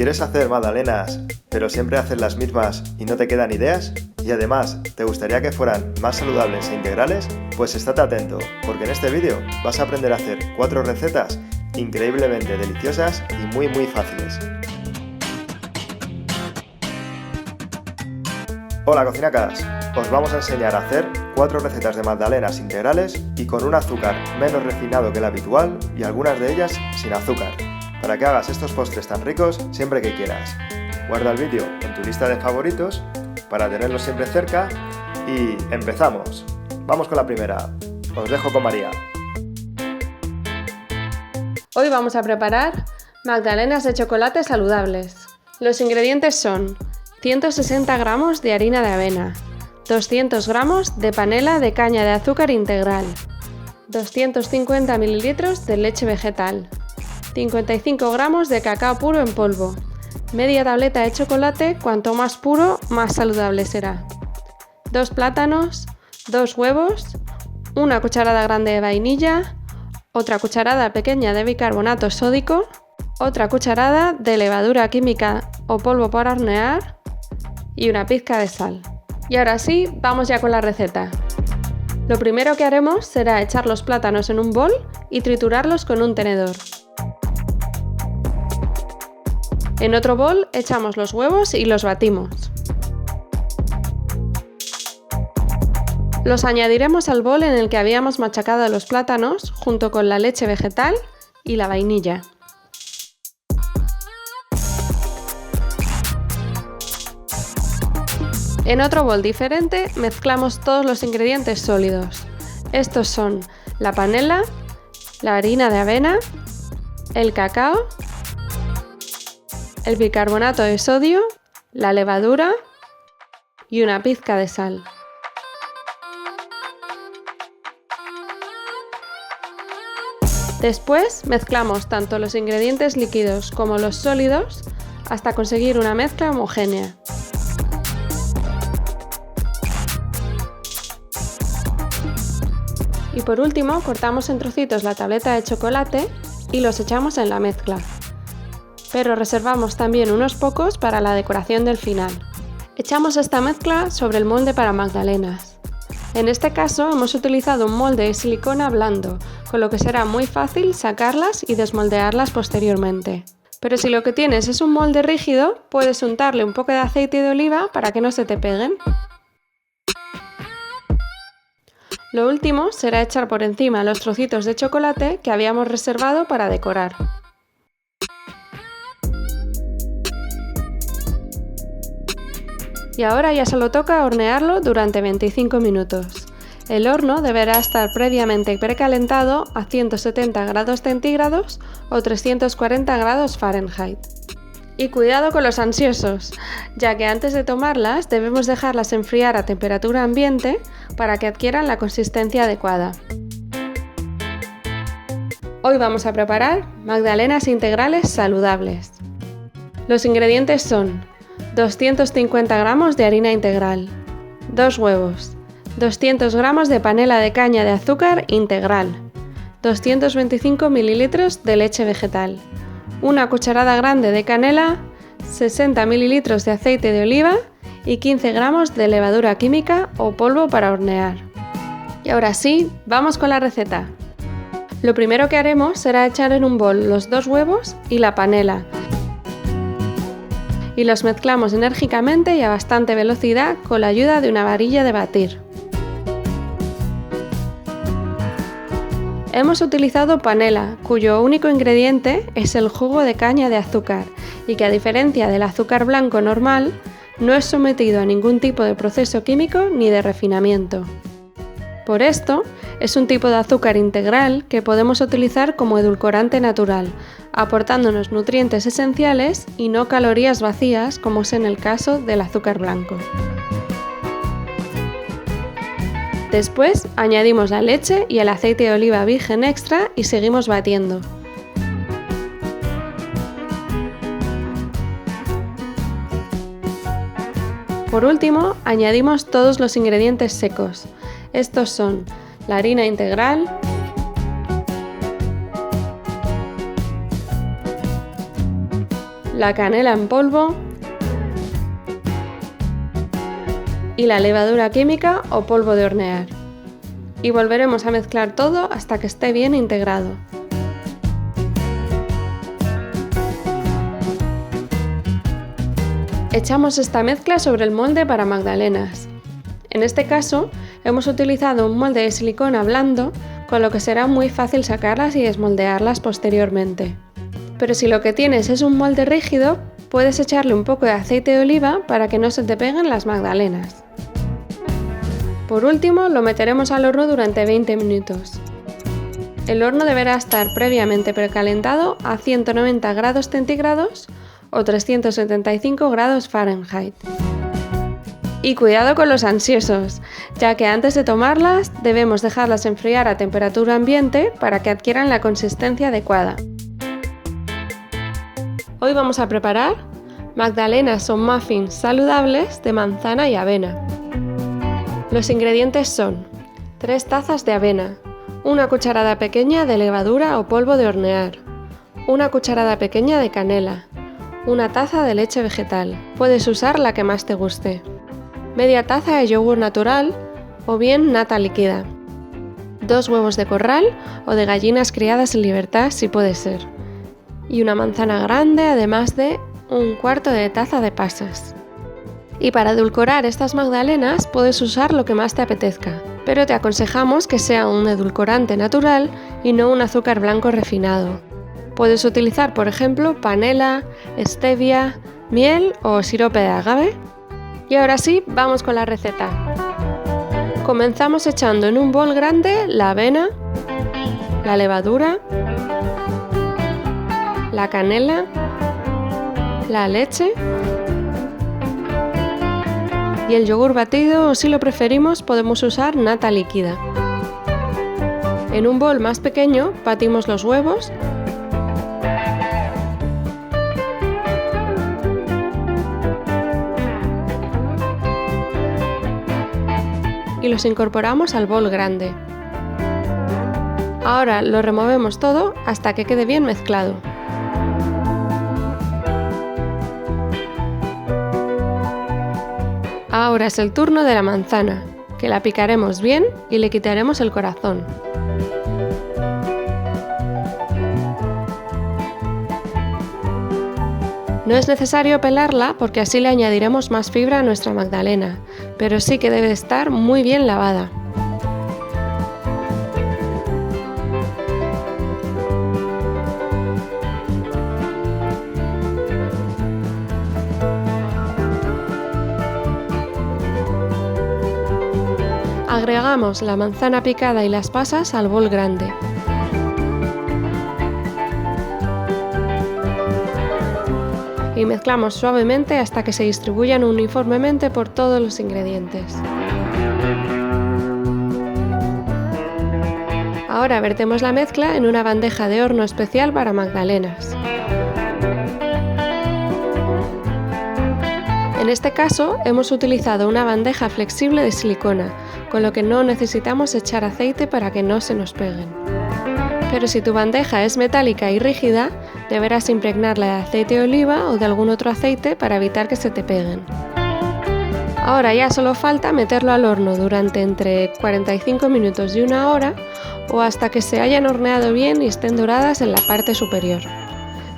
¿Quieres hacer magdalenas, pero siempre haces las mismas y no te quedan ideas? Y además, ¿te gustaría que fueran más saludables e integrales? Pues estate atento, porque en este vídeo vas a aprender a hacer 4 recetas increíblemente deliciosas y muy fáciles. Hola cocinacas, os vamos a enseñar a hacer 4 recetas de magdalenas integrales y con un azúcar menos refinado que el habitual y algunas de ellas sin azúcar, para que hagas estos postres tan ricos siempre que quieras. Guarda el vídeo en tu lista de favoritos para tenerlo siempre cerca y ¡empezamos! Vamos con la primera, os dejo con María. Hoy vamos a preparar magdalenas de chocolate saludables. Los ingredientes son 160 gramos de harina de avena, 200 gramos de panela de caña de azúcar integral, 250 mililitros de leche vegetal, 55 gramos de cacao puro en polvo, media tableta de chocolate, cuanto más puro, más saludable será, 2 plátanos, 2 huevos, una cucharada grande de vainilla, otra cucharada pequeña de bicarbonato sódico, otra cucharada de levadura química o polvo para hornear y una pizca de sal. Y ahora sí, vamos ya con la receta. Lo primero que haremos será echar los plátanos en un bol y triturarlos con un tenedor. En otro bol echamos los huevos y los batimos. Los añadiremos al bol en el que habíamos machacado los plátanos junto con la leche vegetal y la vainilla. En otro bol diferente mezclamos todos los ingredientes sólidos. Estos son la panela, la harina de avena, el cacao, el bicarbonato de sodio, la levadura y una pizca de sal. Después mezclamos tanto los ingredientes líquidos como los sólidos hasta conseguir una mezcla homogénea. Y por último cortamos en trocitos la tableta de chocolate y los echamos en la mezcla. Pero reservamos también unos pocos para la decoración del final. Echamos esta mezcla sobre el molde para magdalenas. En este caso hemos utilizado un molde de silicona blando, con lo que será muy fácil sacarlas y desmoldearlas posteriormente. Pero si lo que tienes es un molde rígido, puedes untarle un poco de aceite de oliva para que no se te peguen. Lo último será echar por encima los trocitos de chocolate que habíamos reservado para decorar. Y ahora ya solo toca hornearlo durante 25 minutos. El horno deberá estar previamente precalentado a 170 grados centígrados o 340 grados Fahrenheit. Y cuidado con los ansiosos, ya que antes de tomarlas debemos dejarlas enfriar a temperatura ambiente para que adquieran la consistencia adecuada. Hoy vamos a preparar magdalenas integrales saludables. Los ingredientes son 250 gramos de harina integral, 2 huevos, 200 gramos de panela de caña de azúcar integral, 225 mililitros de leche vegetal, una cucharada grande de canela, 60 mililitros de aceite de oliva y 15 gramos de levadura química o polvo para hornear. Y ahora sí, vamos con la receta. Lo primero que haremos será echar en un bol los 2 huevos y la panela, y los mezclamos enérgicamente y a bastante velocidad con la ayuda de una varilla de batir. Hemos utilizado panela, cuyo único ingrediente es el jugo de caña de azúcar y que, a diferencia del azúcar blanco normal, no es sometido a ningún tipo de proceso químico ni de refinamiento. Por esto, es un tipo de azúcar integral que podemos utilizar como edulcorante natural, aportándonos nutrientes esenciales y no calorías vacías como es en el caso del azúcar blanco. Después añadimos la leche y el aceite de oliva virgen extra y seguimos batiendo. Por último, añadimos todos los ingredientes secos. Estos son la harina integral, la canela en polvo y la levadura química o polvo de hornear. Y volveremos a mezclar todo hasta que esté bien integrado. Echamos esta mezcla sobre el molde para magdalenas. En este caso, hemos utilizado un molde de silicona blando, con lo que será muy fácil sacarlas y desmoldearlas posteriormente. Pero si lo que tienes es un molde rígido, puedes echarle un poco de aceite de oliva para que no se te peguen las magdalenas. Por último, lo meteremos al horno durante 20 minutos. El horno deberá estar previamente precalentado a 190 grados centígrados o 375 grados Fahrenheit. Y cuidado con los ansiosos, ya que antes de tomarlas debemos dejarlas enfriar a temperatura ambiente para que adquieran la consistencia adecuada. Hoy vamos a preparar magdalenas o muffins saludables de manzana y avena. Los ingredientes son 3 tazas de avena, una cucharada pequeña de levadura o polvo de hornear, una cucharada pequeña de canela, una taza de leche vegetal, puedes usar la que más te guste, media taza de yogur natural o bien nata líquida, 2 huevos de corral o de gallinas criadas en libertad si puede ser, y una manzana grande, además de un cuarto de taza de pasas. Y para edulcorar estas magdalenas puedes usar lo que más te apetezca, pero te aconsejamos que sea un edulcorante natural y no un azúcar blanco refinado. Puedes utilizar, por ejemplo, panela, stevia, miel o sirope de agave. Y ahora sí, vamos con la receta. Comenzamos echando en un bol grande la avena, la levadura, la canela, la leche y el yogur batido, o si lo preferimos podemos usar nata líquida. En un bol más pequeño batimos los huevos y los incorporamos al bol grande. Ahora lo removemos todo hasta que quede bien mezclado. Ahora es el turno de la manzana, que la picaremos bien y le quitaremos el corazón. No es necesario pelarla porque así le añadiremos más fibra a nuestra magdalena, pero sí que debe estar muy bien lavada. Agregamos la manzana picada y las pasas al bol grande. Y mezclamos suavemente hasta que se distribuyan uniformemente por todos los ingredientes. Ahora vertemos la mezcla en una bandeja de horno especial para magdalenas. En este caso hemos utilizado una bandeja flexible de silicona, con lo que no necesitamos echar aceite para que no se nos peguen. Pero si tu bandeja es metálica y rígida, deberás impregnarla de aceite de oliva o de algún otro aceite para evitar que se te peguen. Ahora ya solo falta meterlo al horno durante entre 45 minutos y 1 hora o hasta que se hayan horneado bien y estén doradas en la parte superior.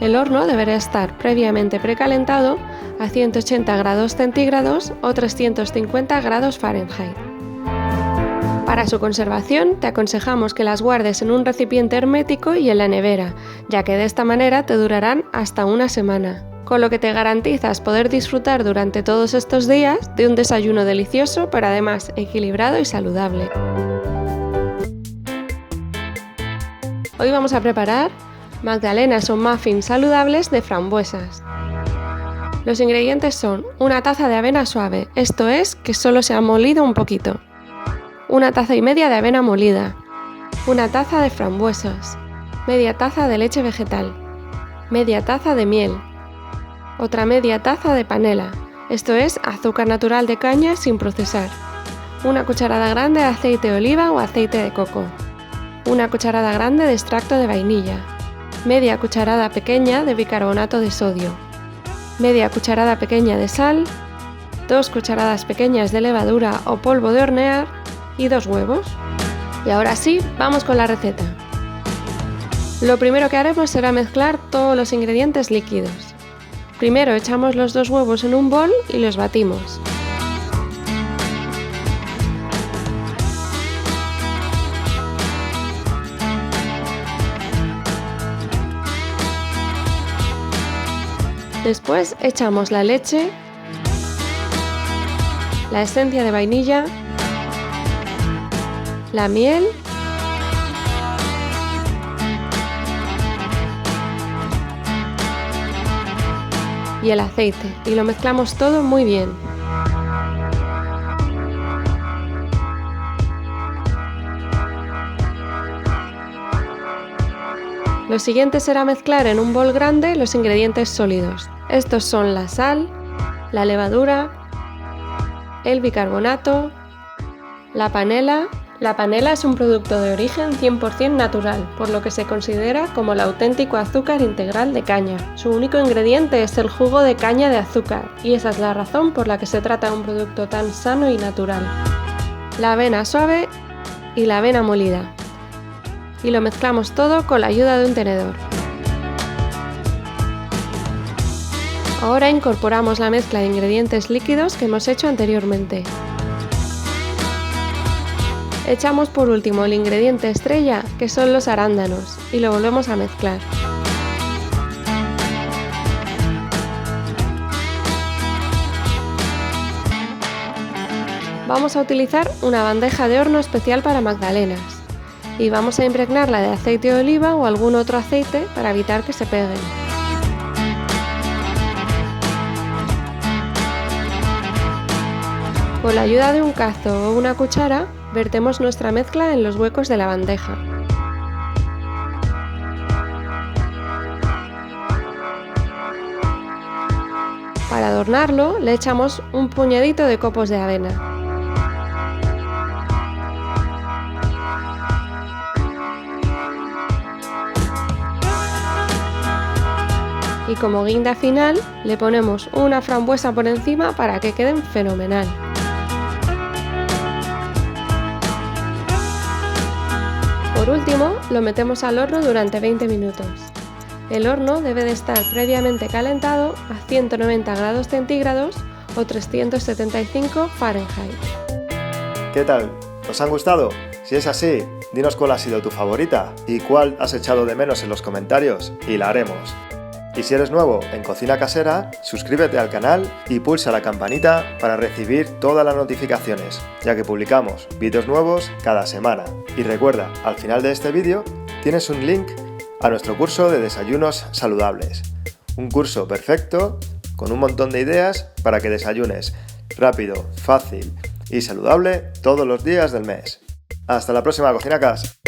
El horno deberá estar previamente precalentado a 180 grados centígrados o 350 grados Fahrenheit. Para su conservación, te aconsejamos que las guardes en un recipiente hermético y en la nevera, ya que de esta manera te durarán hasta 1 semana, con lo que te garantizas poder disfrutar durante todos estos días de un desayuno delicioso, pero además equilibrado y saludable. Hoy vamos a preparar magdalenas o muffins saludables de frambuesas. Los ingredientes son una taza de avena suave, esto es, que solo se ha molido un poquito. Una taza y media de avena molida, una taza de frambuesas, media taza de leche vegetal, media taza de miel, otra media taza de panela, esto es azúcar natural de caña sin procesar, una cucharada grande de aceite de oliva o aceite de coco, una cucharada grande de extracto de vainilla, media cucharada pequeña de bicarbonato de sodio, media cucharada pequeña de sal, 2 cucharadas pequeñas de levadura o polvo de hornear y 2 huevos. Y ahora sí, vamos con la receta. Lo primero que haremos será mezclar todos los ingredientes líquidos. Primero echamos los 2 huevos en un bol y los batimos. Después echamos la leche, la esencia de vainilla, la miel y el aceite y lo mezclamos todo muy bien. Lo siguiente será mezclar en un bol grande los ingredientes sólidos. Estos son la sal, la levadura, el bicarbonato, la panela. La panela es un producto de origen 100% natural, por lo que se considera como el auténtico azúcar integral de caña. Su único ingrediente es el jugo de caña de azúcar, y esa es la razón por la que se trata de un producto tan sano y natural. La avena suave y la avena molida. Y lo mezclamos todo con la ayuda de un tenedor. Ahora incorporamos la mezcla de ingredientes líquidos que hemos hecho anteriormente. Echamos por último el ingrediente estrella, que son los arándanos, y lo volvemos a mezclar. Vamos a utilizar una bandeja de horno especial para magdalenas y vamos a impregnarla de aceite de oliva o algún otro aceite para evitar que se peguen. Con la ayuda de un cazo o una cuchara, vertemos nuestra mezcla en los huecos de la bandeja. Para adornarlo, le echamos un puñadito de copos de avena. Y como guinda final, le ponemos una frambuesa por encima para que queden fenomenal. Por último, lo metemos al horno durante 20 minutos. El horno debe de estar previamente calentado a 190 grados centígrados o 375 Fahrenheit. ¿Qué tal? ¿Os han gustado? Si es así, dinos cuál ha sido tu favorita y cuál has echado de menos en los comentarios y la haremos. Y si eres nuevo en Cocina Casera, suscríbete al canal y pulsa la campanita para recibir todas las notificaciones, ya que publicamos vídeos nuevos cada semana. Y recuerda, al final de este vídeo tienes un link a nuestro curso de desayunos saludables. Un curso perfecto, con un montón de ideas para que desayunes rápido, fácil y saludable todos los días del mes. Hasta la próxima, Cocina Cas.